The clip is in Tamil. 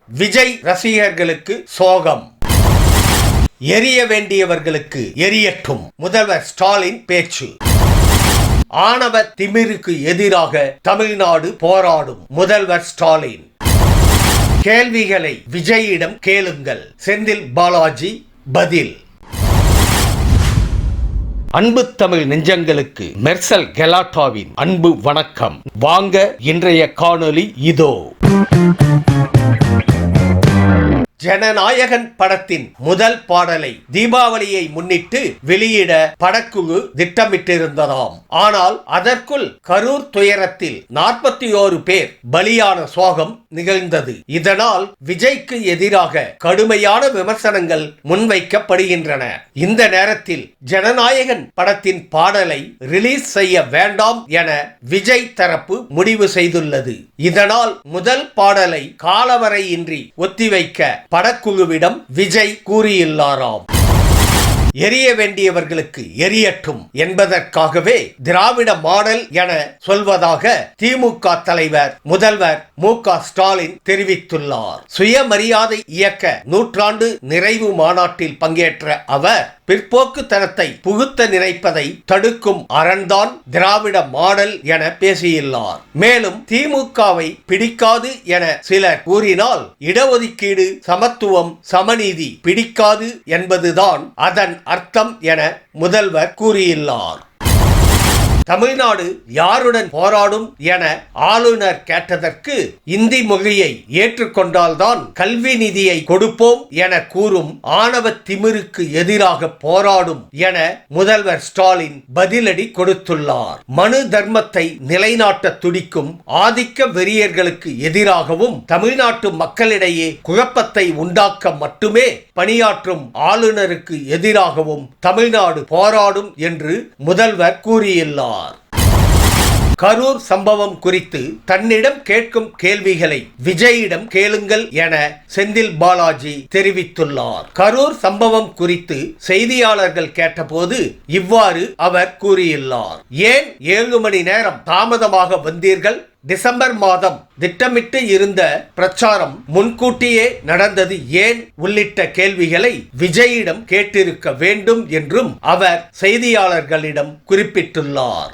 விஜய் ரசிகர்களுக்கு சோகம். எரிய வேண்டியவர்களுக்கு எரியட்டும், முதல்வர் ஸ்டாலின் பேச்சு. ஆணவ திமிருக்கு எதிராக தமிழ்நாடு போராடும், முதல்வர் ஸ்டாலின். கேள்விகளை விஜயிடம் கேளுங்கள், செந்தில் பாலாஜி பதில். அன்பு தமிழ் நெஞ்சங்களுக்கு மெர்சல் கெலாட்டாவின் அன்பு வணக்கம். வாங்க, இன்றைய காணொளி இதோ. ஜனநாயகன் படத்தின் முதல் பாடலை தீபாவளியை முன்னிட்டு வெளியிட படக்குழு திட்டமிட்டிருந்ததாம். ஆனால் அதற்குள் கரூர் துயரத்தில் 41 பேர் பலியான சோகம் நிகழ்ந்தது. இதனால் விஜய்க்கு எதிராக கடுமையான விமர்சனங்கள் முன்வைக்கப்படுகின்றன. இந்த நேரத்தில் ஜனநாயகன் படத்தின் பாடலை ரிலீஸ் செய்ய வேண்டாம் என விஜய் தரப்பு முடிவு செய்துள்ளது. இதனால் முதல் பாடலை காலவரையின்றி ஒத்திவைக்க படக்குழுவிடம் விஜய் கூறியுள்ளாராம். எரிய வேண்டியவர்களுக்கு எரியட்டும் என்பதற்காகவே திராவிட மாடல் என சொல்வதாக திமுக தலைவர் முதல்வர் மு.க. ஸ்டாலின் தெரிவித்துள்ளார். சுயமரியாதை இயக்க நூற்றாண்டு நிறைவு மாநாட்டில் பங்கேற்ற அவர் பிற்போக்குத்தனத்தை புகுத்த நினைப்பதை தடுக்கும் அரண்தான் திராவிட மாடல் என பேசியுள்ளார். மேலும் திமுகவை பிடிக்காது என சிலர் கூறினால் இடஒதுக்கீடு, சமத்துவம், சமநீதி பிடிக்காது என்பதுதான் அதன் அர்த்தம் என முதல்வர் கூறியுள்ளார். தமிழ்நாடு யாருடன் போராடும் என ஆளுநர் கேட்டதற்கு இந்தி மொழியை ஏற்றுக்கொண்டால்தான் கல்வி நிதியை கொடுப்போம் என கூறும் ஆணவ திமிருக்கு எதிராக போராடும் என முதல்வர் ஸ்டாலின் பதிலடி கொடுத்துள்ளார். மனு தர்மத்தை நிலைநாட்ட துடிக்கும் ஆதிக்க வெறியர்களுக்கு எதிராகவும் தமிழ்நாட்டு மக்களிடையே குழப்பத்தை உண்டாக்க மட்டுமே பணியாற்றும் ஆளுநருக்கு எதிராகவும் தமிழ்நாடு போராடும் என்று முதல்வர் கூறியுள்ளார். கரூர் சம்பவம் குறித்து தன்னிடம் கேட்கும் கேள்விகளை விஜயிடம் கேளுங்கள் என செந்தில் பாலாஜி தெரிவித்துள்ளார். கரூர் சம்பவம் குறித்து செய்தியாளர்கள் கேட்டபோது இவ்வாறு அவர் கூறியுள்ளார். ஏன் 7 மணி நேரம் தாமதமாக வந்தீர்கள்? டிசம்பர் மாதம் திட்டமிட்டு இருந்த பிரச்சாரம் முன்கூட்டியே நடந்தது ஏன்? உள்ளிட்ட கேள்விகளை விஜயிடம் கேட்டிருக்க வேண்டும் என்றும் அவர் செய்தியாளர்களிடம் குறிப்பிட்டுள்ளார்.